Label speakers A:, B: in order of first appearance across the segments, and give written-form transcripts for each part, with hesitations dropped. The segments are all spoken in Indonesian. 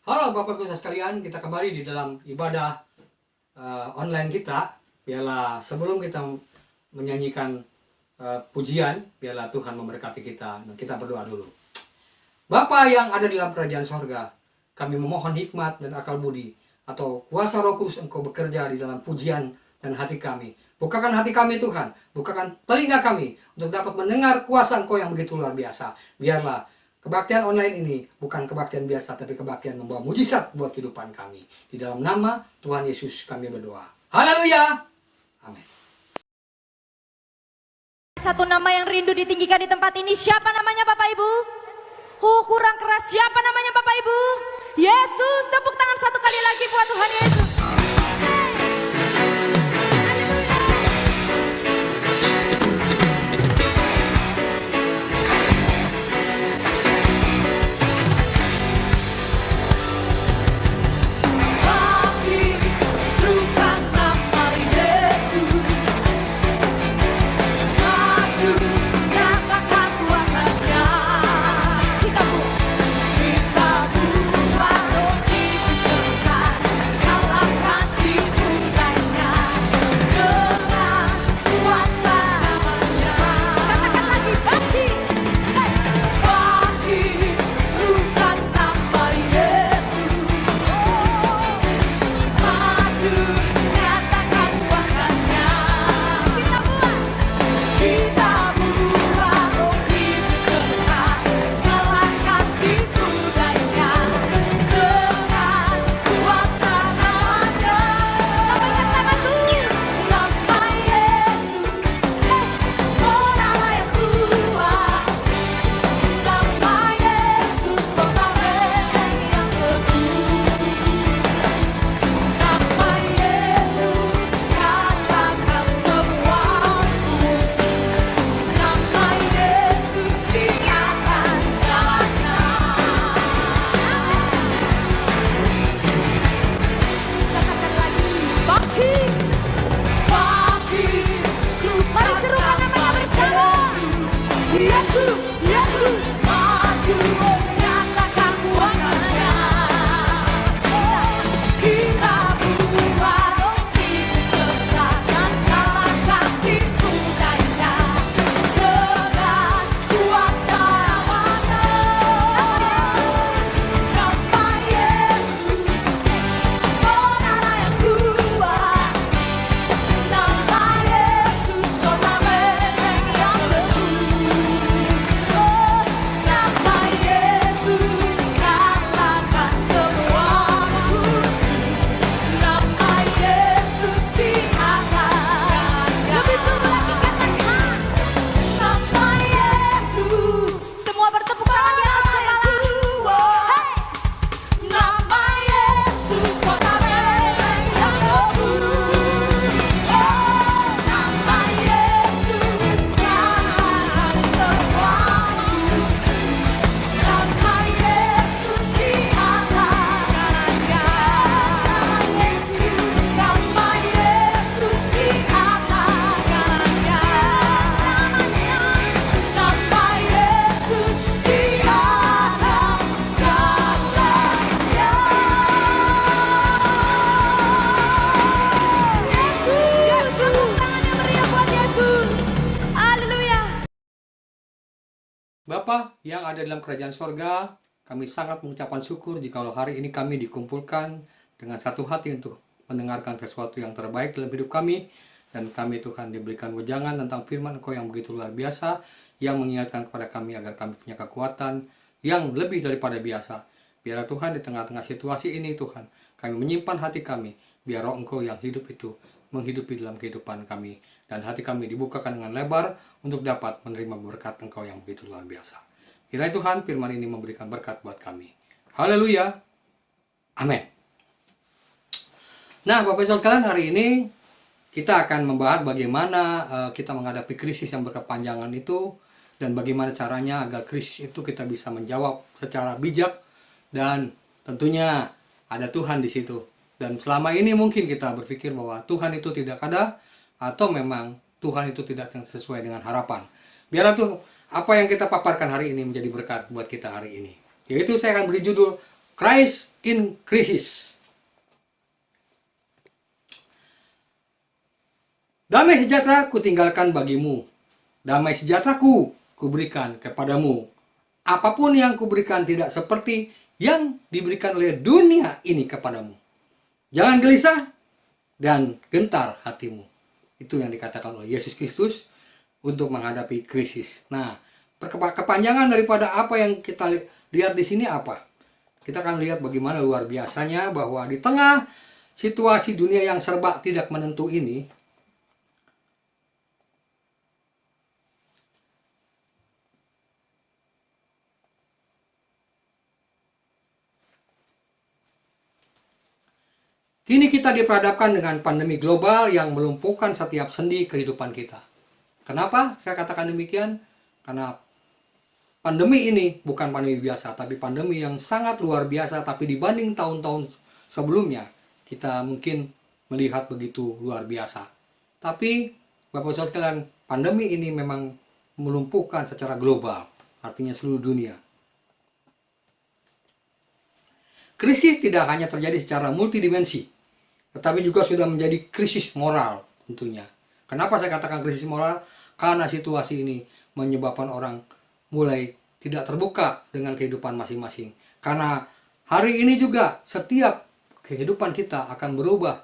A: Halo Bapak Ibu sekalian, kita kembali di dalam ibadah online kita. Biarlah sebelum kita menyanyikan pujian, biarlah Tuhan memberkati kita. Dan kita berdoa dulu. Bapa yang ada di dalam kerajaan sorga, kami memohon hikmat dan akal budi atau kuasa Roh Kudus Engkau bekerja di dalam pujian dan hati kami. Bukakan hati kami Tuhan, bukakan telinga kami untuk dapat mendengar kuasa Engkau yang begitu luar biasa. Biarlah kebaktian online ini bukan kebaktian biasa, tapi kebaktian membawa mujizat buat kehidupan kami. Di dalam nama Tuhan Yesus kami berdoa. Haleluya. Amin.
B: Satu nama yang rindu ditinggikan di tempat ini, siapa namanya Bapak Ibu? Oh, kurang keras, siapa namanya Bapak Ibu? Yesus. Tepuk tangan satu kali lagi buat Tuhan Yesus.
A: Bapa yang ada dalam kerajaan sorga, kami sangat mengucapkan syukur jikalau hari ini kami dikumpulkan dengan satu hati untuk mendengarkan sesuatu yang terbaik dalam hidup kami. Dan kami Tuhan diberikan wejangan tentang firman Engkau yang begitu luar biasa, yang mengingatkan kepada kami agar kami punya kekuatan yang lebih daripada biasa. Biarlah Tuhan di tengah-tengah situasi ini Tuhan, kami menyimpan hati kami, biar roh Engkau yang hidup itu menghidupi dalam kehidupan kami. Dan hati kami dibukakan dengan lebar untuk dapat menerima berkat Engkau yang begitu luar biasa. Kiranya Tuhan firman ini memberikan berkat buat kami. Haleluya. Amin. Nah Bapak Ibu sekalian, hari ini kita akan membahas bagaimana kita menghadapi krisis yang berkepanjangan itu. Dan bagaimana caranya agar krisis itu kita bisa menjawab secara bijak. Dan tentunya ada Tuhan di situ. Dan selama ini mungkin kita berpikir bahwa Tuhan itu tidak ada, atau memang Tuhan itu tidak sesuai dengan harapan. Biarlah tuh apa yang kita paparkan hari ini menjadi berkat buat kita hari ini. Yaitu saya akan beri judul Christ in Crisis. Damai sejahtera kutinggalkan bagimu, damai sejahteraku kuberikan kepadamu. Apapun yang kuberikan tidak seperti yang diberikan oleh dunia ini kepadamu. Jangan gelisah dan gentar hatimu. Itu yang dikatakan oleh Yesus Kristus untuk menghadapi krisis. Nah, kepanjangan daripada apa yang kita lihat di sini apa? Kita akan lihat bagaimana luar biasanya bahwa di tengah situasi dunia yang serba tidak menentu ini, kini kita diperhadapkan dengan pandemi global yang melumpuhkan setiap sendi kehidupan kita. Kenapa saya katakan demikian? Karena pandemi ini bukan pandemi biasa, tapi pandemi yang sangat luar biasa. Tapi dibanding tahun-tahun sebelumnya, kita mungkin melihat begitu luar biasa. Tapi Bapak Saudara sekalian, pandemi ini memang melumpuhkan secara global, artinya seluruh dunia. Krisis tidak hanya terjadi secara multidimensi, tetapi juga sudah menjadi krisis moral tentunya. Kenapa saya katakan krisis moral? Karena situasi ini menyebabkan orang mulai tidak terbuka dengan kehidupan masing-masing. Karena hari ini juga setiap kehidupan kita akan berubah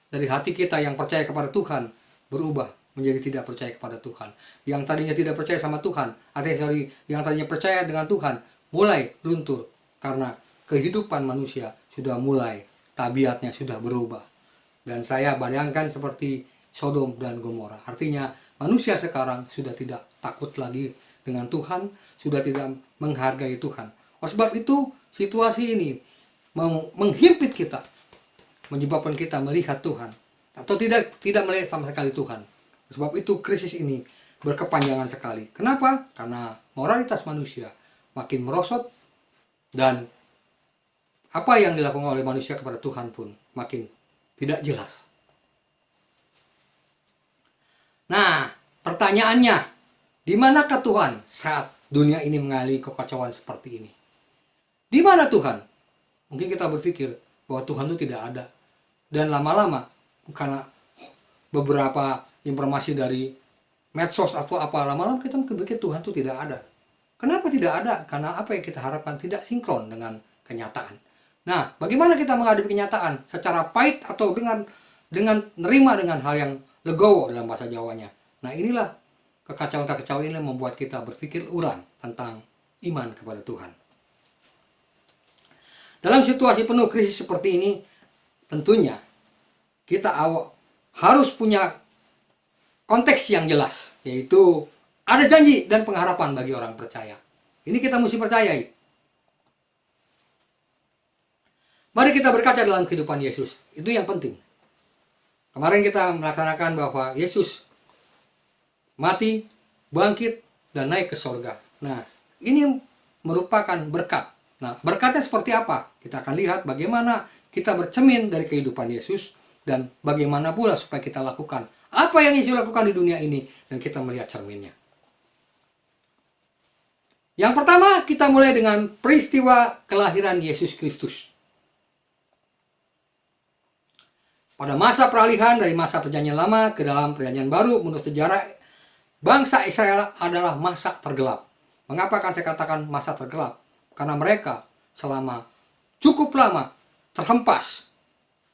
A: dari hati kita yang percaya kepada Tuhan berubah menjadi tidak percaya kepada Tuhan. Yang tadinya tidak percaya sama Tuhan, artinya yang tadinya percaya dengan Tuhan mulai luntur karena kehidupan manusia sudah mulai tabiatnya sudah berubah. Dan saya bayangkan seperti Sodom dan Gomora. Artinya manusia sekarang sudah tidak takut lagi dengan Tuhan, sudah tidak menghargai Tuhan. Oleh sebab itu situasi ini menghimpit kita, menyebabkan kita melihat Tuhan atau tidak melihat sama sekali Tuhan. Oleh sebab itu krisis ini berkepanjangan sekali. Kenapa? Karena moralitas manusia makin merosot dan apa yang dilakukan oleh manusia kepada Tuhan pun makin tidak jelas. Nah, pertanyaannya, di manakah Tuhan saat dunia ini mengalami kekacauan seperti ini? Di mana Tuhan? Mungkin kita berpikir bahwa Tuhan itu tidak ada. Dan lama-lama, karena beberapa informasi dari medsos atau apa, lama-lama kita berpikir Tuhan itu tidak ada. Kenapa tidak ada? Karena apa yang kita harapkan tidak sinkron dengan kenyataan. Nah, bagaimana kita menghadapi kenyataan? Secara pahit atau dengan nerima dengan hal yang legowo dalam bahasa Jawanya. Nah, inilah kekacauan-kekacauan ini membuat kita berpikir ulang tentang iman kepada Tuhan. Dalam situasi penuh krisis seperti ini, tentunya kita harus punya konteks yang jelas, yaitu ada janji dan pengharapan bagi orang percaya. Ini kita mesti percayai. Mari kita berkaca dalam kehidupan Yesus. Itu yang penting. Kemarin kita melaksanakan bahwa Yesus mati, bangkit, dan naik ke surga. Nah, ini merupakan berkat. Nah, berkatnya seperti apa? Kita akan lihat bagaimana kita bercermin dari kehidupan Yesus dan bagaimana pula supaya kita lakukan apa yang Yesus lakukan di dunia ini dan kita melihat cerminnya. Yang pertama, kita mulai dengan peristiwa kelahiran Yesus Kristus. Pada masa peralihan dari masa perjanjian lama ke dalam perjanjian baru, menurut sejarah, bangsa Israel adalah masa tergelap. Mengapa kan saya katakan masa tergelap? Karena mereka selama cukup lama terhempas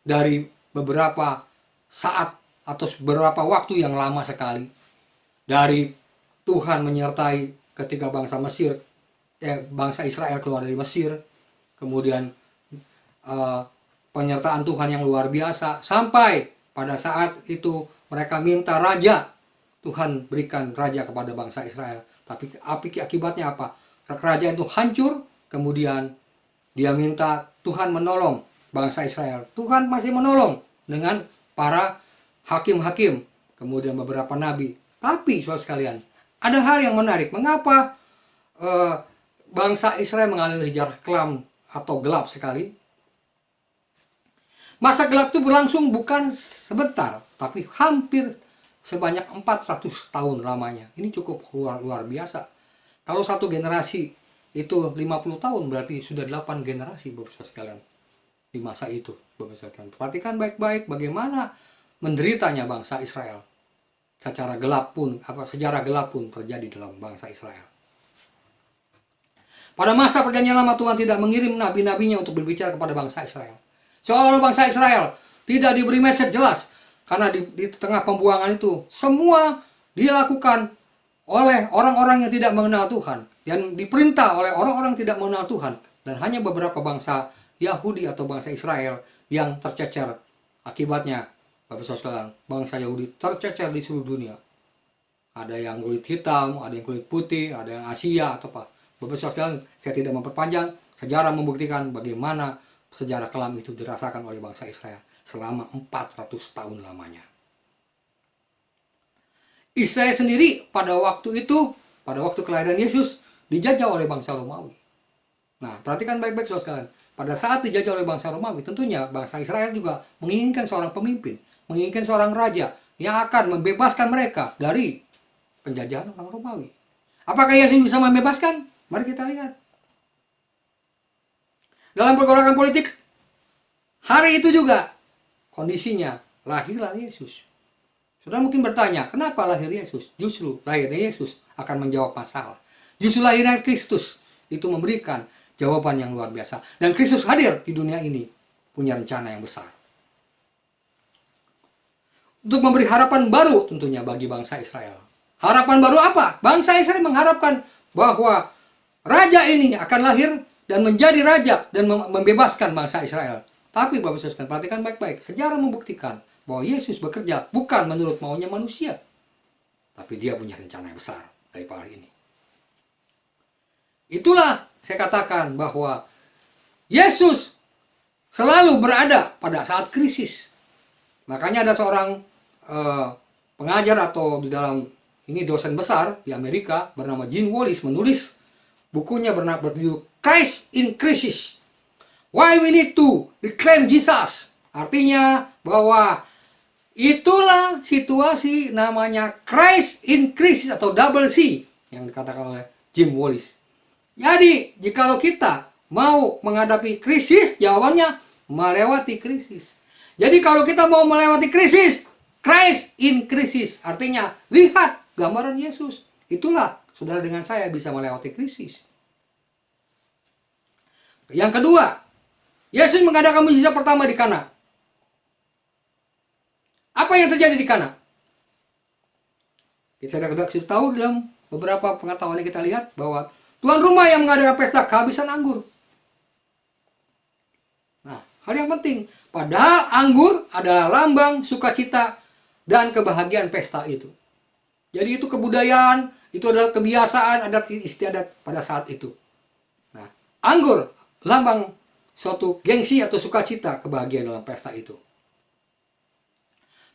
A: dari beberapa saat atau beberapa waktu yang lama sekali. Dari Tuhan menyertai ketika bangsa Israel keluar dari Mesir, kemudian penyertaan Tuhan yang luar biasa, sampai pada saat itu mereka minta raja. Tuhan berikan raja kepada bangsa Israel. Tapi akibatnya apa? Kerajaan itu hancur, kemudian dia minta Tuhan menolong bangsa Israel. Tuhan masih menolong dengan para hakim-hakim, kemudian beberapa nabi. Tapi saudara sekalian, ada hal yang menarik. Mengapa bangsa Israel mengalami sejarah kelam atau gelap sekali? Masa gelap itu berlangsung bukan sebentar, tapi hampir sebanyak 400 tahun lamanya. Ini cukup luar biasa. Kalau satu generasi itu 50 tahun, berarti sudah 8 generasi Bapak Saudara sekalian. Di masa itu Bapak Saudara sekalian. Perhatikan baik-baik bagaimana menderitanya bangsa Israel. Secara gelap pun, sejarah gelap pun terjadi dalam bangsa Israel. Pada masa perjanjian lama Tuhan tidak mengirim nabi-nabinya untuk berbicara kepada bangsa Israel. Seolah-olah bangsa Israel tidak diberi message jelas. Karena di tengah pembuangan itu semua dilakukan oleh orang-orang yang tidak mengenal Tuhan. Dan diperintah oleh orang-orang yang tidak mengenal Tuhan. Dan hanya beberapa bangsa Yahudi atau bangsa Israel yang tercecer. Akibatnya, Bapak Saudara, bangsa Yahudi tercecer di seluruh dunia. Ada yang kulit hitam, ada yang kulit putih, ada yang Asia atau apa. Bapak Saudara, saya tidak memperpanjang. Sejarah membuktikan bagaimana sejarah kelam itu dirasakan oleh bangsa Israel selama 400 tahun lamanya. Israel sendiri pada waktu itu, pada waktu kelahiran Yesus, dijajah oleh bangsa Romawi. Nah, perhatikan baik-baik saudara sekalian. Pada saat dijajah oleh bangsa Romawi, tentunya bangsa Israel juga menginginkan seorang pemimpin, menginginkan seorang raja yang akan membebaskan mereka dari penjajahan orang Romawi. Apakah Yesus bisa membebaskan? Mari kita lihat. Dalam pergolakan politik, hari itu juga kondisinya lahirlah Yesus. Saudara mungkin bertanya, kenapa lahir Yesus? Justru lahirnya Yesus akan menjawab masalah. Justru lahirnya Kristus itu memberikan jawaban yang luar biasa. Dan Kristus hadir di dunia ini punya rencana yang besar. Untuk memberi harapan baru tentunya bagi bangsa Israel. Harapan baru apa? Bangsa Israel mengharapkan bahwa raja ini akan lahir dan menjadi raja dan membebaskan bangsa Israel. Tapi Bapak Saudara, perhatikan baik-baik. Sejarah membuktikan bahwa Yesus bekerja bukan menurut maunya manusia. Tapi dia punya rencana yang besar dari hal ini. Itulah saya katakan bahwa Yesus selalu berada pada saat krisis. Makanya ada seorang pengajar atau di dalam ini dosen besar di Amerika bernama Jim Wallis menulis bukunya berjudul Christ in Crisis. Why we need to reclaim Jesus. Artinya bahwa itulah situasi namanya Christ in Crisis atau double C yang dikatakan oleh Jim Wallis. Jadi, jikalau kita mau menghadapi krisis, jawabannya melewati krisis. Jadi kalau kita mau melewati krisis, Christ in Crisis. Artinya, lihat gambaran Yesus. Itulah saudara dengan saya bisa melewati krisis. Yang kedua, Yesus mengadakan mukjizat pertama di Kana. Apa yang terjadi di Kana? Kita sudah tahu dalam beberapa pengetahuan yang kita lihat bahwa tuan rumah yang mengadakan pesta kehabisan anggur. Nah, hal yang penting, padahal anggur adalah lambang sukacita dan kebahagiaan pesta itu. Jadi itu kebudayaan, itu adalah kebiasaan, adat istiadat pada saat itu. Nah, anggur lambang suatu gengsi atau sukacita kebahagiaan dalam pesta itu.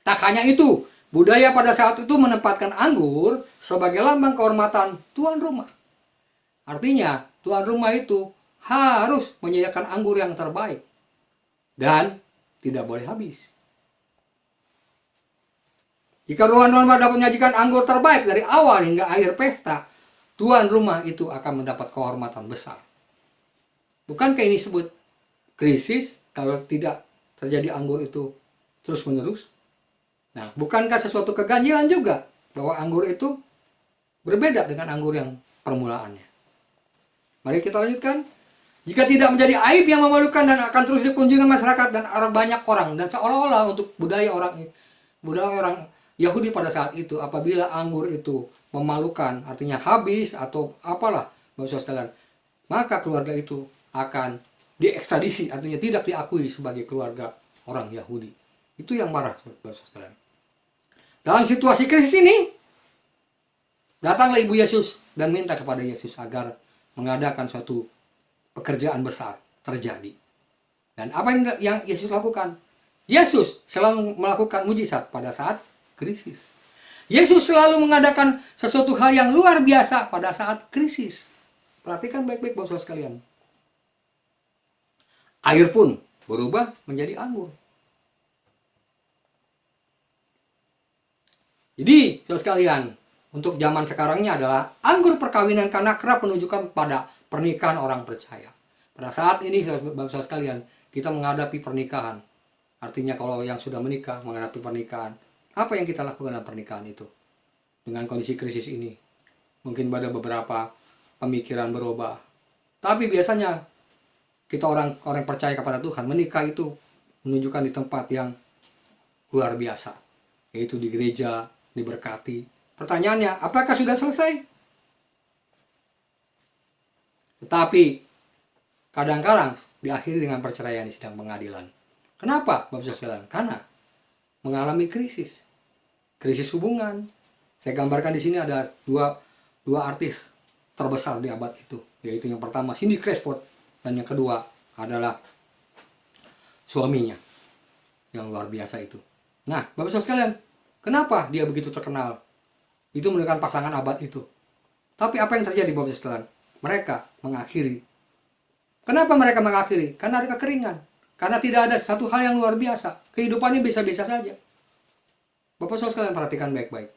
A: Tak hanya itu, budaya pada saat itu menempatkan anggur sebagai lambang kehormatan tuan rumah. Artinya, tuan rumah itu harus menyediakan anggur yang terbaik dan tidak boleh habis. Jika tuan rumah dapat menyajikan anggur terbaik dari awal hingga akhir pesta, tuan rumah itu akan mendapat kehormatan besar. Bukankah ini disebut krisis kalau tidak terjadi anggur itu terus-menerus? Nah, bukankah sesuatu keganjilan juga bahwa anggur itu berbeda dengan anggur yang permulaannya? Mari kita lanjutkan. Jika tidak menjadi aib yang memalukan dan akan terus dikunjungi masyarakat dan banyak orang, dan seolah-olah untuk budaya orang Yahudi pada saat itu, apabila anggur itu memalukan, artinya habis atau apalah, Bapak sekalian, maka keluarga itu akan diekstradisi, artinya tidak diakui sebagai keluarga orang Yahudi. Itu yang marah, Bapak sekalian. Dalam situasi krisis ini, datanglah ibu Yesus dan minta kepada Yesus agar mengadakan suatu pekerjaan besar terjadi. Dan apa yang Yesus lakukan? Yesus selalu melakukan mujizat pada saat krisis. Yesus selalu mengadakan sesuatu hal yang luar biasa pada saat krisis. Perhatikan baik-baik Bapak sekalian. Air pun berubah menjadi anggur. Jadi, saudara sekalian, untuk zaman sekarangnya adalah anggur perkawinan karena kerap menunjukkan pada pernikahan orang percaya. Pada saat ini Bapak-Bapak sekalian, kita menghadapi pernikahan. Artinya kalau yang sudah menikah menghadapi pernikahan, apa yang kita lakukan dalam pernikahan itu? Dengan kondisi krisis ini, mungkin ada beberapa pemikiran berubah. Tapi biasanya kita orang percaya kepada Tuhan, menikah itu menunjukkan di tempat yang luar biasa, yaitu di gereja, diberkati. Pertanyaannya, apakah sudah selesai? Tetapi kadang-kadang diakhiri dengan perceraian di sidang pengadilan. Kenapa, Bapak sekalian? Karena mengalami krisis hubungan. Saya gambarkan di sini ada dua artis terbesar di abad itu, yaitu yang pertama Cindy Crawford dan yang kedua adalah suaminya yang luar biasa itu. Nah, Bapak sekalian, kenapa dia begitu terkenal? Itu menunjukkan pasangan abad itu. Tapi apa yang terjadi, Bapak sekalian? Mereka mengakhiri. Kenapa mereka mengakhiri? Karena ada kekeringan. Karena tidak ada satu hal yang luar biasa. Kehidupannya biasa-biasa saja. Bapak sekalian perhatikan baik-baik.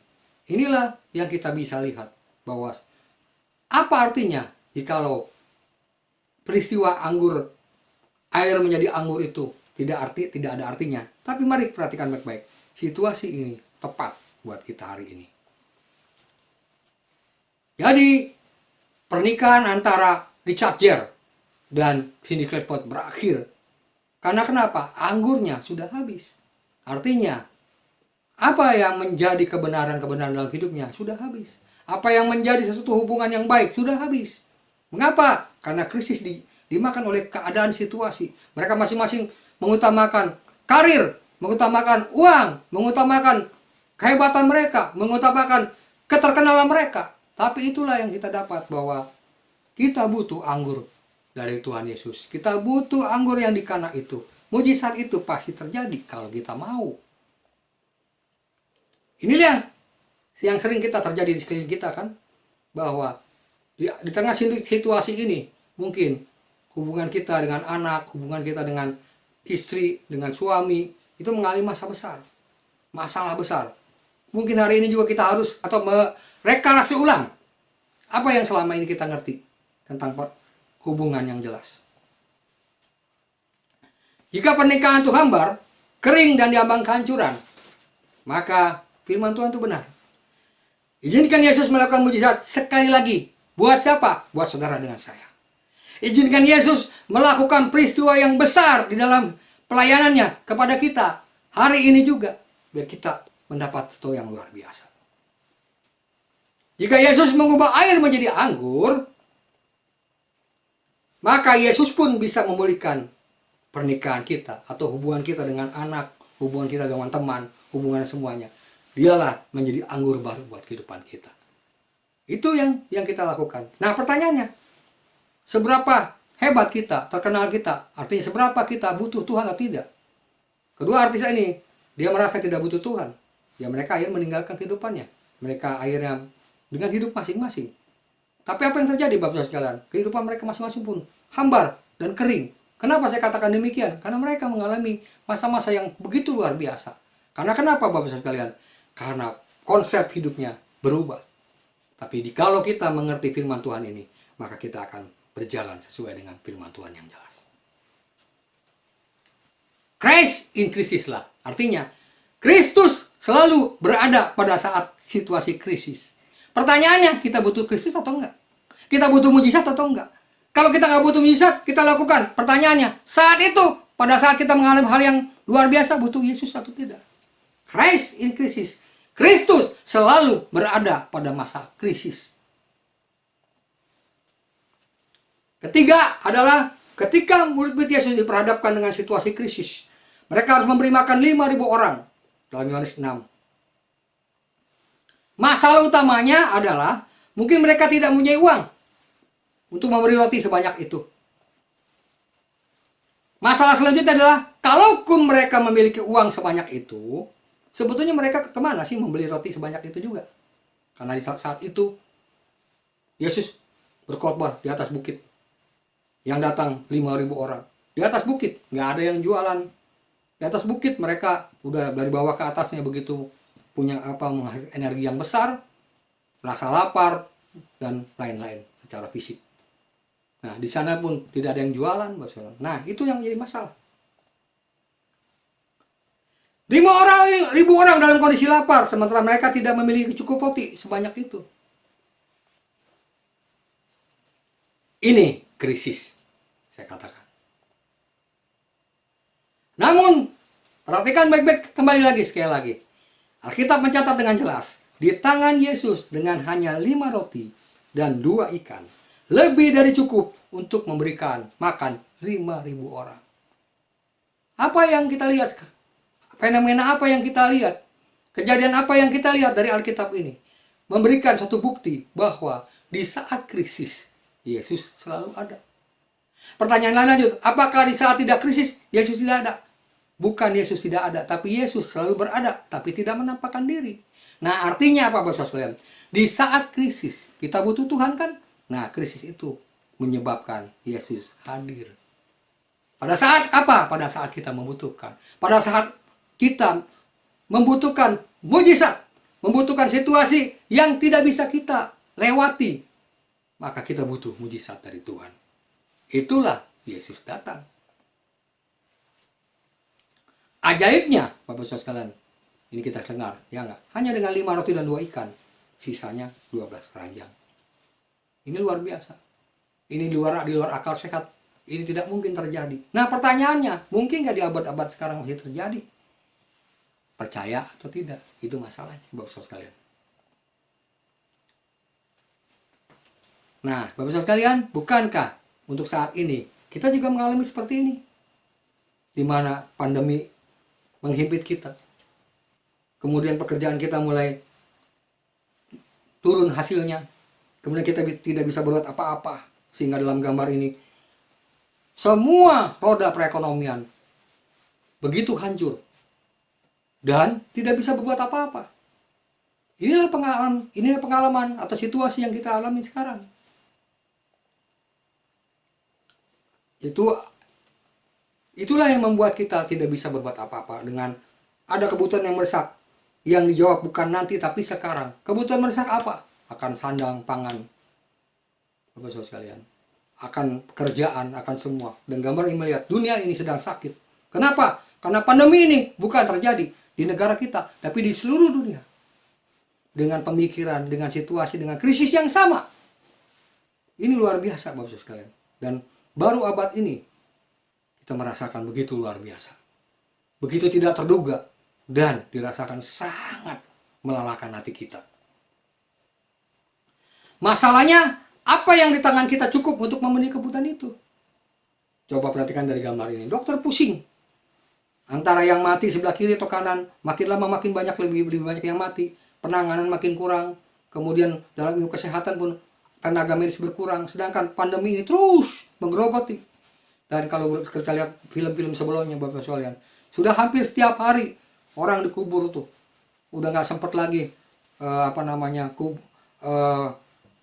A: Inilah yang kita bisa lihat bahwa apa artinya jikalau peristiwa air menjadi anggur itu tidak ada artinya. Tapi mari perhatikan baik-baik. Situasi ini tepat buat kita hari ini. Jadi pernikahan antara Richard Gere dan Cindy Crawford berakhir. Karena kenapa? Anggurnya sudah habis. Artinya, apa yang menjadi kebenaran-kebenaran dalam hidupnya sudah habis. Apa yang menjadi sesuatu hubungan yang baik sudah habis. Mengapa? Karena krisis dimakan oleh keadaan situasi. Mereka masing-masing mengutamakan karir, mengutamakan uang, mengutamakan kehebatan mereka, mengutamakan keterkenalan mereka. Tapi itulah yang kita dapat, bahwa kita butuh anggur dari Tuhan Yesus. Kita butuh anggur yang di Kana itu. Mujizat itu pasti terjadi kalau kita mau. Inilah yang sering kita terjadi di sekeliling kita kan. Bahwa di tengah situasi ini, mungkin hubungan kita dengan anak, hubungan kita dengan istri, dengan suami, itu mengalami masalah besar. Mungkin hari ini juga kita harus atau merekalasi ulang apa yang selama ini kita ngerti tentang hubungan yang jelas. Jika pernikahan itu hambar, kering dan diambang kehancuran, maka firman Tuhan itu benar. Izinkan Yesus melakukan mujizat sekali lagi. Buat siapa? Buat saudara dengan saya. Izinkan Yesus melakukan peristiwa yang besar di dalam pelayanannya kepada kita hari ini juga, biar kita mendapat sesuatu yang luar biasa. Jika Yesus mengubah air menjadi anggur, maka Yesus pun bisa memulihkan pernikahan kita atau hubungan kita dengan anak, hubungan kita dengan teman, hubungan semuanya. Dialah menjadi anggur baru buat kehidupan kita. Itu yang kita lakukan. Nah, pertanyaannya, seberapa hebat kita, terkenal kita, artinya seberapa kita butuh Tuhan atau tidak? Kedua artis ini, dia merasa tidak butuh Tuhan. Ya, mereka akhirnya meninggalkan kehidupannya. Mereka akhirnya dengan hidup masing-masing. Tapi apa yang terjadi, Bapak sekalian? Kehidupan mereka masing-masing pun hambar dan kering. Kenapa saya katakan demikian? Karena mereka mengalami masa-masa yang begitu luar biasa. Karena kenapa, Bapak sekalian? Karena konsep hidupnya berubah. Tapi kalau kita mengerti firman Tuhan ini, maka kita akan berjalan sesuai dengan firman Tuhan yang jelas. Christ in crisis lah. Artinya, Kristus selalu berada pada saat situasi krisis. Pertanyaannya, kita butuh Kristus atau enggak? Kita butuh mujizat atau enggak? Kalau kita nggak butuh mujizat, kita lakukan. Pertanyaannya, saat itu, pada saat kita mengalami hal yang luar biasa, butuh Yesus atau tidak? Christ in crisis. Kristus selalu berada pada masa krisis. Ketiga adalah ketika murid-murid Yesus diperhadapkan dengan situasi krisis, mereka harus memberi makan 5.000 orang. Dalam Yohanes 6. Masalah utamanya adalah mungkin mereka tidak mempunyai uang untuk memberi roti sebanyak itu. Masalah selanjutnya adalah kalaupun mereka memiliki uang sebanyak itu, sebetulnya mereka kemana sih membeli roti sebanyak itu juga? Karena di saat itu Yesus berkhotbah di atas bukit. Yang datang 5.000 orang. Di atas bukit, nggak ada yang jualan. Di atas bukit mereka udah dari bawah ke atasnya begitu punya energi yang besar, rasa lapar dan lain-lain secara fisik. Nah, di sana pun tidak ada yang jualan, Bapak Saudara. Nah, itu yang menjadi masalah. 5.000 orang dalam kondisi lapar, sementara mereka tidak memiliki cukup roti sebanyak itu. Ini krisis, saya katakan. Namun, perhatikan baik-baik kembali lagi sekali lagi. Alkitab mencatat dengan jelas, di tangan Yesus dengan hanya 5 roti dan 2 ikan, lebih dari cukup untuk memberikan makan 5.000 orang. Apa yang kita lihat? Fenomena apa yang kita lihat? Kejadian apa yang kita lihat dari Alkitab ini? Memberikan suatu bukti bahwa di saat krisis, Yesus selalu ada. Pertanyaan lanjut, apakah di saat tidak krisis, Yesus tidak ada? Bukan Yesus tidak ada, tapi Yesus selalu berada, tapi tidak menampakkan diri. Nah, artinya apa, Bapak sekalian? Di saat krisis, kita butuh Tuhan kan? Nah, krisis itu menyebabkan Yesus hadir. Pada saat apa? Pada saat kita membutuhkan. Pada saat kita membutuhkan mujizat, membutuhkan situasi yang tidak bisa kita lewati, maka kita butuh mujizat dari Tuhan. Itulah Yesus datang. Ajaibnya, Bapak Saudara sekalian, ini kita dengar, ya enggak? Hanya dengan 5 roti dan 2 ikan, sisanya 12 keranjang. Ini luar biasa. Ini di luar akal sehat. Ini tidak mungkin terjadi. Nah, pertanyaannya, mungkin nggak di abad-abad sekarang masih terjadi? Percaya atau tidak? Itu masalahnya, Bapak Saudara sekalian. Nah, Bapak Saudara sekalian, bukankah untuk saat ini kita juga mengalami seperti ini? Di mana pandemi menghimpit kita. Kemudian pekerjaan kita mulai turun hasilnya. Kemudian kita tidak bisa berbuat apa-apa. Sehingga dalam gambar ini, semua roda perekonomian begitu hancur. Dan tidak bisa berbuat apa-apa. Inilah pengalaman atau situasi yang kita alami sekarang. Itulah yang membuat kita tidak bisa berbuat apa-apa dengan ada kebutuhan yang mendesak yang dijawab bukan nanti tapi sekarang. Kebutuhan mendesak apa? Akan sandang, pangan. Bapak Saudara sekalian, akan pekerjaan, akan semua. Dan gambar ini melihat dunia ini sedang sakit. Kenapa? Karena pandemi ini bukan terjadi di negara kita, tapi di seluruh dunia. Dengan pemikiran, dengan situasi, dengan krisis yang sama. Ini luar biasa, Bapak Saudara sekalian. Dan baru abad ini kita merasakan begitu luar biasa. Begitu tidak terduga dan dirasakan sangat melelahkan hati kita. Masalahnya, apa yang di tangan kita cukup untuk memenuhi kebutuhan itu? Coba perhatikan dari gambar ini. Dokter pusing. Antara yang mati sebelah kiri atau kanan, makin lama makin banyak, lebih banyak yang mati. Penanganan makin kurang. Kemudian dalam ilmu kesehatan pun tenaga medis berkurang. Sedangkan pandemi ini terus menggerogoti. Dan kalau kita lihat film-film sebelumnya, Bapak sekalian, sudah hampir setiap hari orang dikubur tuh. Udah nggak sempat lagi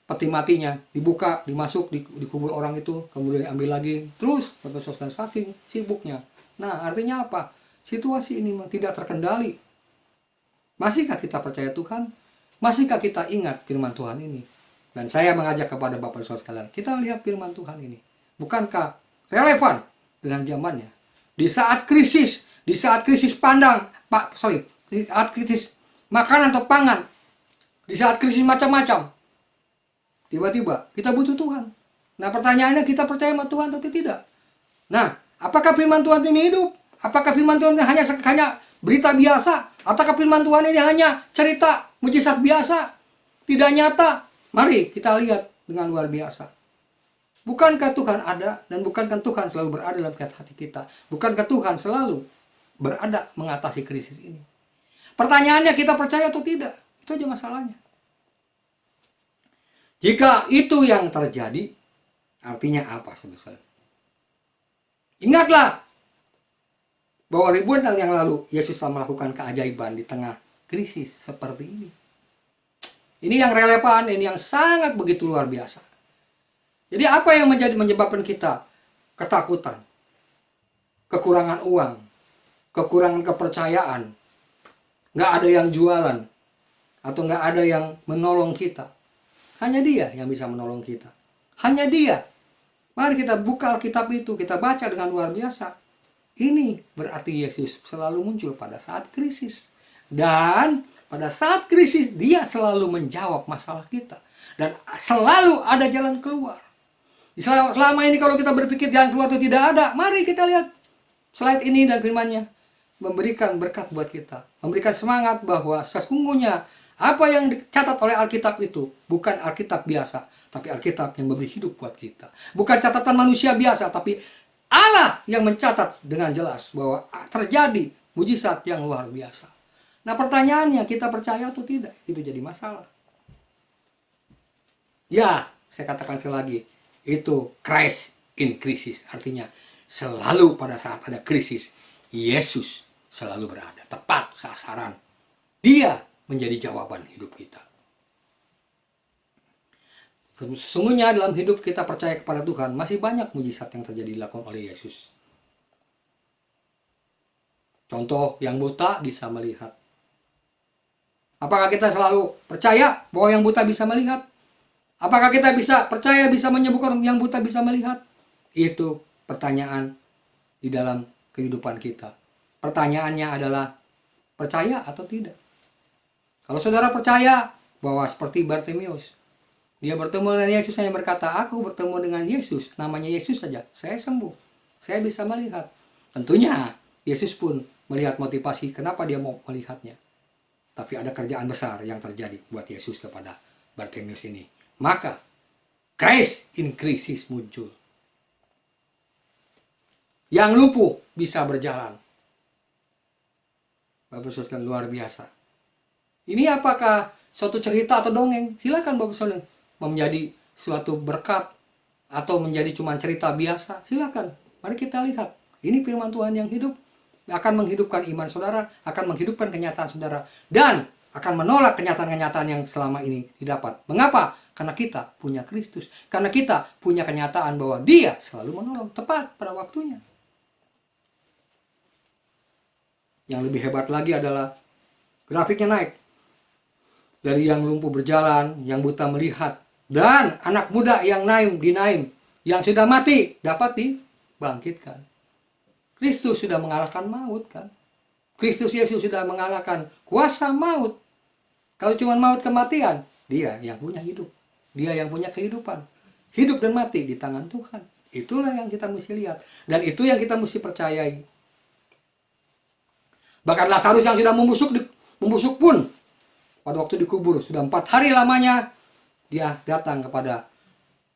A: peti matinya dibuka, dimasuk, dikubur orang itu, kemudian diambil lagi, terus Bapak sekalian saking sibuknya. Nah, artinya apa? Situasi ini tidak terkendali. Masihkah kita percaya Tuhan? Masihkah kita ingat firman Tuhan ini? Dan saya mengajak kepada Bapak sekalian, kita lihat firman Tuhan ini. Bukankah relevan dengan zamannya? Di saat krisis di saat krisis makanan atau pangan, di saat krisis macam-macam, tiba-tiba kita butuh Tuhan. Nah, pertanyaannya, kita percaya sama Tuhan atau tidak? Nah, apakah firman Tuhan ini hidup? Apakah firman Tuhan ini hanya berita biasa? Ataukah firman Tuhan ini hanya cerita mujizat biasa? Tidak nyata? Mari kita lihat dengan luar biasa. Bukankah Tuhan ada, dan bukankah Tuhan selalu berada dalam hati kita? Bukankah Tuhan selalu berada mengatasi krisis ini? Pertanyaannya, kita percaya atau tidak? Itu aja masalahnya. Jika itu yang terjadi, artinya apa sebenarnya? Ingatlah bahwa ribuan tahun yang lalu Yesus telah melakukan keajaiban di tengah krisis seperti ini. Ini yang relevan, ini yang sangat begitu luar biasa. Jadi apa yang menyebabkan kita ketakutan, kekurangan uang, kekurangan kepercayaan, nggak ada yang jualan, atau nggak ada yang menolong kita? Hanya Dia yang bisa menolong kita. Hanya Dia. Mari kita buka Alkitab itu, kita baca dengan luar biasa. Ini berarti Yesus selalu muncul pada saat krisis. Dan pada saat krisis dia selalu menjawab masalah kita. Dan selalu ada jalan keluar. Selama ini kalau kita berpikir jalan keluar itu tidak ada, mari kita lihat slide ini dan firman-Nya. Memberikan berkat buat kita. Memberikan semangat bahwa sesungguhnya apa yang dicatat oleh Alkitab itu bukan Alkitab biasa, tapi Alkitab yang memberi hidup buat kita. Bukan catatan manusia biasa, tapi Allah yang mencatat dengan jelas bahwa terjadi mujizat yang luar biasa. Nah pertanyaannya, kita percaya atau tidak? Itu jadi masalah. Ya, saya katakan sekali lagi, itu Christ in crisis. Artinya selalu pada saat ada krisis, Yesus selalu berada tepat sasaran. Dia menjadi jawaban hidup kita. Sesungguhnya dalam hidup kita percaya kepada Tuhan, masih banyak mujizat yang terjadi dilakukan oleh Yesus. Contoh, yang buta bisa melihat. Apakah kita selalu percaya bahwa yang buta bisa melihat? Apakah kita bisa percaya bisa menyembuhkan yang buta bisa melihat? Itu pertanyaan di dalam kehidupan kita. Pertanyaannya adalah, percaya atau tidak? Kalau saudara percaya bahwa seperti Bartimeus, dia bertemu dengan Yesus, hanya berkata, aku bertemu dengan Yesus, namanya Yesus saja, saya sembuh, saya bisa melihat. Tentunya Yesus pun melihat motivasi kenapa dia mau melihatnya. Tapi ada kerjaan besar yang terjadi buat Yesus kepada Bartimeus ini. Maka Christ in crisis muncul. Yang lumpuh bisa berjalan. Bapak Saudara luar biasa. Ini apakah suatu cerita atau dongeng? Silakan Bapak Saudara. Mau menjadi suatu berkat atau menjadi cuma cerita biasa, silakan. Mari kita lihat. Ini firman Tuhan yang hidup, akan menghidupkan iman saudara, akan menghidupkan kenyataan saudara, dan akan menolak kenyataan-kenyataan yang selama ini didapat. Mengapa? Karena kita punya Kristus. Karena kita punya kenyataan bahwa Dia selalu menolong tepat pada waktunya. Yang lebih hebat lagi adalah grafiknya naik. Dari yang lumpuh berjalan, yang buta melihat, dan anak muda yang dinaim, yang sudah mati dapat dibangkitkan. Kristus sudah mengalahkan maut kan. Kristus Yesus sudah mengalahkan kuasa maut. Kalau cuma maut kematian, Dia yang punya hidup. Dia yang punya kehidupan. Hidup dan mati di tangan Tuhan. Itulah yang kita mesti lihat. Dan itu yang kita mesti percayai. Bahkan Lazarus yang sudah membusuk pun pada waktu dikubur sudah 4 hari lamanya dia datang kepada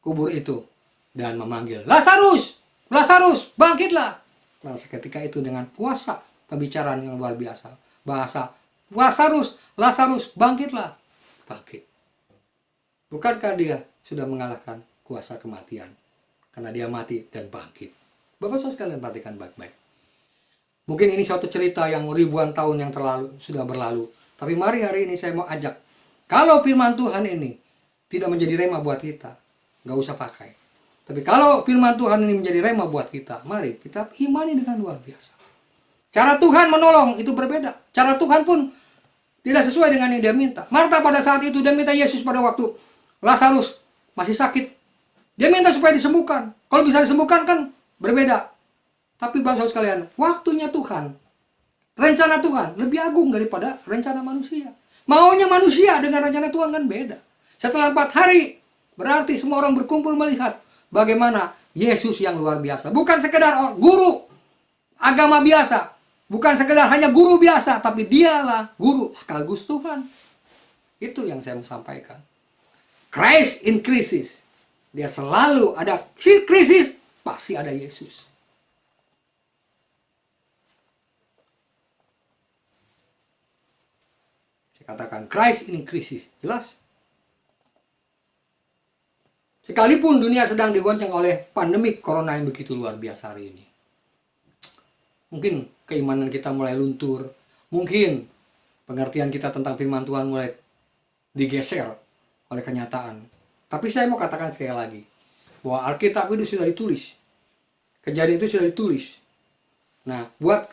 A: kubur itu dan memanggil, Lazarus, Lazarus, bangkitlah. Nah, seketika itu dengan kuasa pembicaraan yang luar biasa, bahasa Lazarus, Lazarus, bangkitlah, bangkit. Bukankah dia sudah mengalahkan kuasa kematian karena dia mati dan bangkit? Bapak Saudara sekalian perhatikan baik-baik. Mungkin ini suatu cerita yang ribuan tahun yang sudah berlalu. Tapi mari hari ini saya mau ajak. Kalau firman Tuhan ini tidak menjadi rema buat kita, nggak usah pakai. Tapi kalau firman Tuhan ini menjadi rema buat kita, mari kita imani dengan luar biasa. Cara Tuhan menolong itu berbeda. Cara Tuhan pun tidak sesuai dengan yang dia minta. Marta pada saat itu dia minta Yesus pada waktu Lazarus masih sakit. Dia minta supaya disembuhkan. Kalau bisa disembuhkan kan berbeda. Tapi bangsa sekalian, waktunya Tuhan, rencana Tuhan lebih agung daripada rencana manusia. Maunya manusia dengan rencana Tuhan kan beda. Setelah 4 hari, berarti semua orang berkumpul melihat bagaimana Yesus yang luar biasa. Bukan sekedar guru agama biasa. Bukan sekedar hanya guru biasa, tapi dialah guru sekaligus Tuhan. Itu yang saya mau sampaikan. Christ in crisis. Dia selalu ada krisis, pasti ada Yesus. Katakan Christ in crisis. Jelas? Sekalipun dunia sedang digoncang oleh pandemi corona yang begitu luar biasa hari ini. Mungkin keimanan kita mulai luntur. Mungkin pengertian kita tentang firman Tuhan mulai digeser oleh kenyataan. Tapi saya mau katakan sekali lagi. Bahwa Alkitab itu sudah ditulis. Kejadian itu sudah ditulis. Nah, buat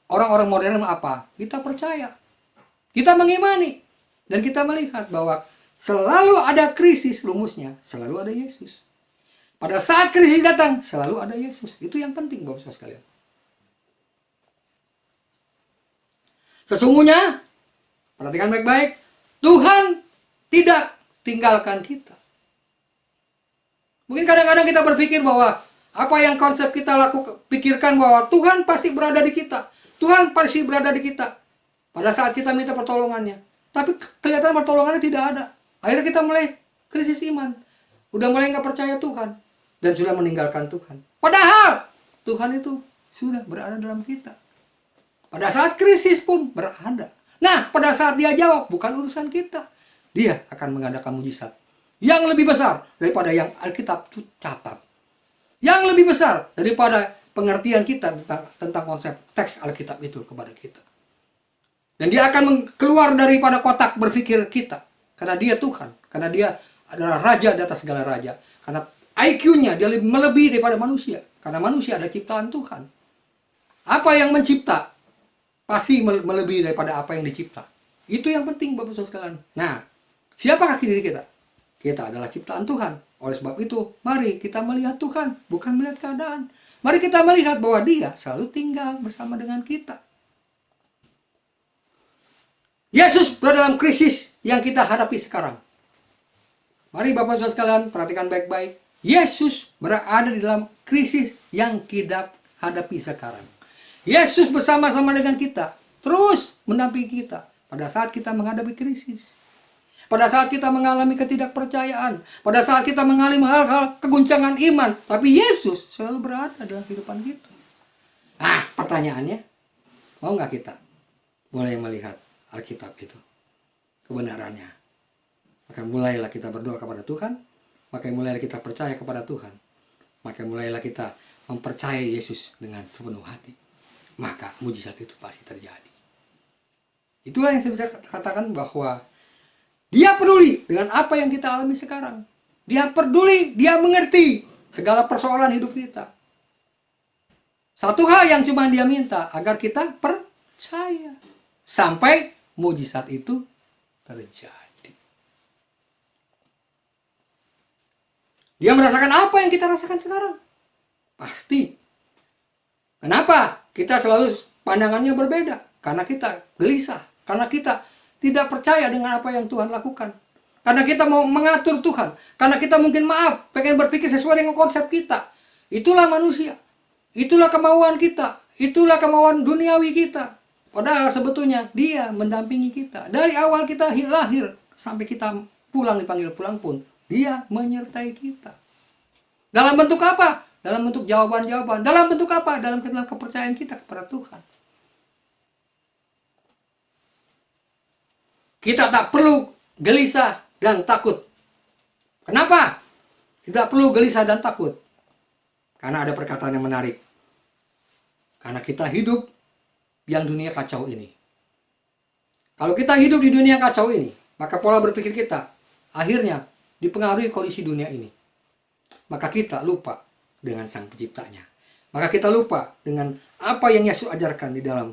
A: orang-orang modern apa? Kita percaya. Kita mengimani dan kita melihat bahwa selalu ada krisis, rumusnya selalu ada Yesus. Pada saat krisis datang, selalu ada Yesus. Itu yang penting Bapak Saudara sekalian. Sesungguhnya, perhatikan baik-baik, Tuhan tidak tinggalkan kita. Mungkin kadang-kadang kita berpikir bahwa apa yang konsep kita pikirkan bahwa Tuhan pasti berada di kita. Tuhan pasti berada di kita pada saat kita minta pertolongannya. Tapi kelihatan pertolongannya tidak ada. Akhirnya kita mulai krisis iman. Udah mulai nggak percaya Tuhan. Dan sudah meninggalkan Tuhan. Padahal Tuhan itu sudah berada dalam kita. Pada saat krisis pun berada. Nah, pada saat dia jawab, bukan urusan kita. Dia akan mengadakan mujizat yang lebih besar daripada yang Alkitab catat. Yang lebih besar daripada pengertian kita tentang konsep teks Alkitab itu kepada kita. Dan dia akan keluar daripada kotak berpikir kita. Karena dia Tuhan. Karena dia adalah raja di atas segala raja. Karena IQ-nya dia melebihi daripada manusia. Karena manusia ada ciptaan Tuhan. Apa yang mencipta pasti melebihi daripada apa yang dicipta. Itu yang penting Bapak Saudara sekalian. Nah, siapakah diri kita? Kita adalah ciptaan Tuhan. Oleh sebab itu, mari kita melihat Tuhan, bukan melihat keadaan. Mari kita melihat bahwa Dia selalu tinggal bersama dengan kita. Yesus berada dalam krisis yang kita hadapi sekarang. Mari Bapak Saudara sekalian perhatikan baik-baik. Yesus berada di dalam krisis yang kita hadapi sekarang. Yesus bersama-sama dengan kita, terus mendampingi kita pada saat kita menghadapi krisis. Pada saat kita mengalami ketidakpercayaan, pada saat kita mengalami hal-hal keguncangan iman, tapi Yesus selalu berada dalam kehidupan kita. Ah, pertanyaannya, mau nggak kita mulai melihat Alkitab itu, kebenarannya? Maka mulailah kita berdoa kepada Tuhan, maka mulailah kita percaya kepada Tuhan, maka mulailah kita mempercayai Yesus dengan sepenuh hati. Maka mujizat itu pasti terjadi. Itulah yang saya bisa katakan bahwa Dia peduli dengan apa yang kita alami sekarang. Dia peduli, Dia mengerti segala persoalan hidup kita. Satu hal yang cuma Dia minta agar kita percaya sampai mujizat itu terjadi. Dia merasakan apa yang kita rasakan sekarang? Pasti. Kenapa? Kita selalu pandangannya berbeda. Karena kita gelisah. Karena kita tidak percaya dengan apa yang Tuhan lakukan. Karena kita mau mengatur Tuhan. Karena kita mungkin pengen berpikir sesuai dengan konsep kita. Itulah manusia. Itulah kemauan kita. Itulah kemauan duniawi kita. Padahal sebetulnya Dia mendampingi kita. Dari awal kita lahir sampai kita dipanggil pulang pun, Dia menyertai kita. Dalam bentuk apa? Dalam bentuk jawaban-jawaban. Dalam bentuk apa? Dalam kepercayaan kita kepada Tuhan. Kita tak perlu gelisah dan takut. Kenapa? Tidak perlu gelisah dan takut. Karena ada perkataan yang menarik. Karena kita hidup yang dunia kacau ini. Kalau kita hidup di dunia kacau ini, maka pola berpikir kita akhirnya dipengaruhi kondisi dunia ini. Maka kita lupa dengan Sang Penciptanya. Maka kita lupa dengan apa yang Yesus ajarkan di dalam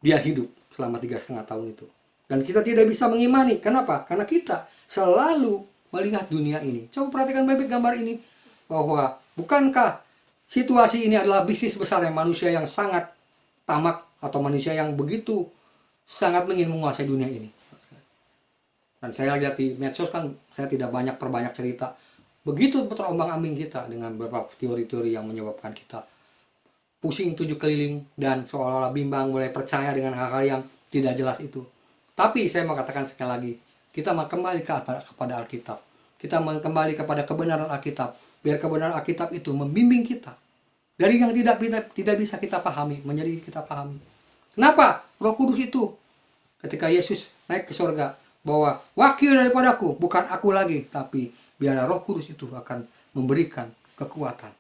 A: Dia hidup selama 3,5 tahun itu. Dan kita tidak bisa mengimani. Kenapa? Karena kita selalu melihat dunia ini. Coba perhatikan baik-baik gambar ini. Bahwa bukankah situasi ini adalah bisnis besar yang manusia yang sangat tamak. Atau manusia yang begitu sangat ingin menguasai dunia ini. Dan saya lihat di medsos kan, saya tidak perbanyak cerita. Begitu terombang-ambing kita dengan beberapa teori-teori yang menyebabkan kita pusing 7 keliling. Dan seolah-olah bimbang mulai percaya dengan hal-hal yang tidak jelas itu. Tapi saya mau katakan sekali lagi, kita mau kembali kepada Alkitab. Kita mau kembali kepada kebenaran Alkitab. Biar kebenaran Alkitab itu membimbing kita. Dari yang tidak bisa kita pahami, menjadi kita pahami. Kenapa? Roh Kudus itu, ketika Yesus naik ke surga, bahwa wakil daripadaku, bukan aku lagi, tapi biar Roh Kudus itu akan memberikan kekuatan.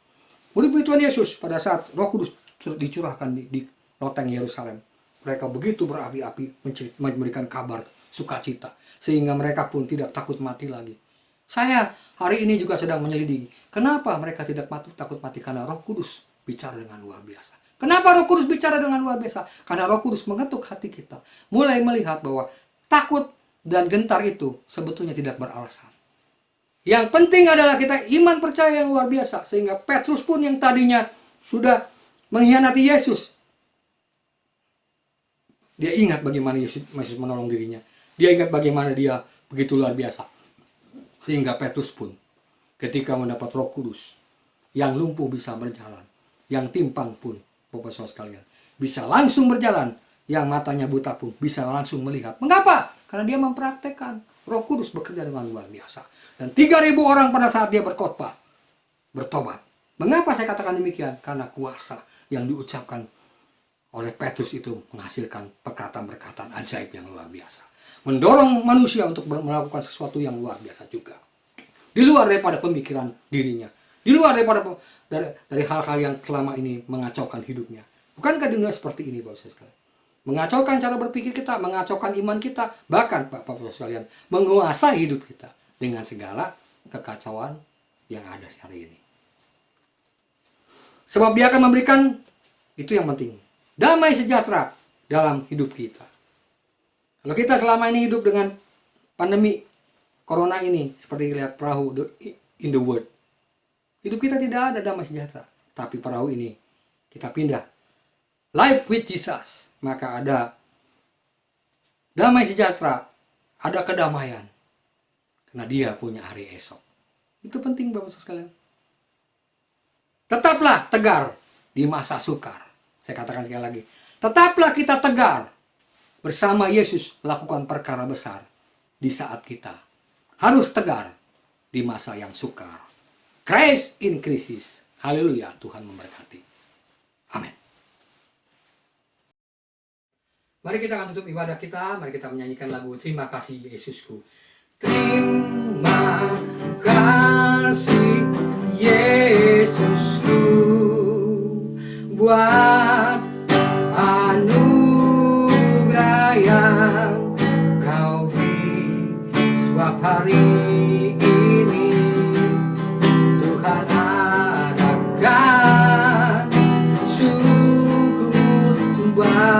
A: Murid Tuhan Yesus pada saat Roh Kudus dicurahkan di loteng Yerusalem. Mereka begitu berapi-api memberikan kabar sukacita. Sehingga mereka pun tidak takut mati lagi. Saya hari ini juga sedang menyelidiki. Kenapa mereka tidak takut mati? Karena Roh Kudus bicara dengan luar biasa. Kenapa Roh Kudus bicara dengan luar biasa? Karena Roh Kudus mengetuk hati kita. Mulai melihat bahwa takut dan gentar itu sebetulnya tidak beralasan. Yang penting adalah kita iman percaya yang luar biasa. Sehingga Petrus pun yang tadinya sudah mengkhianati Yesus, dia ingat bagaimana Yesus menolong dirinya. Dia ingat bagaimana dia begitu luar biasa. Sehingga Petrus pun ketika mendapat Roh Kudus, yang lumpuh bisa berjalan, yang timpang pun, Bapak Saudara sekalian, bisa langsung berjalan, yang matanya buta pun bisa langsung melihat. Mengapa? Karena dia mempraktekkan. Roh Kudus bekerja dengan luar biasa. Dan 3.000 orang pada saat dia berkhotbah bertobat. Mengapa saya katakan demikian? Karena kuasa yang diucapkan oleh Petrus itu menghasilkan perkataan-perkataan ajaib yang luar biasa. Mendorong manusia untuk melakukan sesuatu yang luar biasa juga. Di luar daripada pemikiran dirinya. Di luar daripada dari hal-hal yang selama ini mengacaukan hidupnya. Bukankah dunia seperti ini, Bapak sekalian? Mengacaukan cara berpikir kita, mengacaukan iman kita, bahkan Bapak sekalian, menguasai hidup kita dengan segala kekacauan yang ada hari ini. Sebab dia akan memberikan, itu yang penting, damai sejahtera dalam hidup kita. Kalau kita selama ini hidup dengan pandemi corona ini, seperti lihat perahu in the world, hidup kita tidak ada damai sejahtera. Tapi perahu ini kita pindah, life with Jesus, maka ada damai sejahtera, ada kedamaian, karena dia punya hari esok. Itu penting Bapak sekalian. Tetaplah tegar di masa sukar. Saya katakan sekali lagi, tetaplah kita tegar bersama Yesus melakukan perkara besar di saat kita harus tegar di masa yang sukar. Christ in crisis. Haleluya, Tuhan memberkati. Amin. Mari kita akan tutup ibadah kita. Mari kita menyanyikan lagu Terima Kasih Yesusku. Terima kasih Yesusku buat anugerah yang kau beri. Sebab hari ini Tuhan adakan syukur bagimu.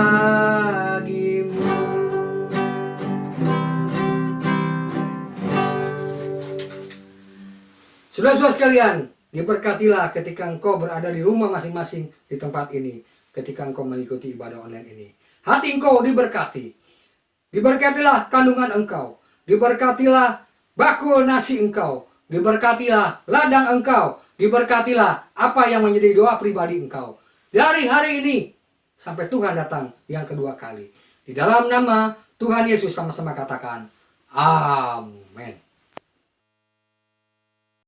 A: Saudara-saudara sekalian, diberkatilah ketika engkau berada di rumah masing-masing di tempat ini, ketika engkau mengikuti ibadah online ini. Hati engkau diberkati. Diberkatilah kandungan engkau. Diberkatilah bakul nasi engkau. Diberkatilah ladang engkau. Diberkatilah apa yang menjadi doa pribadi engkau. Dari hari ini sampai Tuhan datang yang kedua kali. Di dalam nama Tuhan Yesus sama-sama katakan, Amin.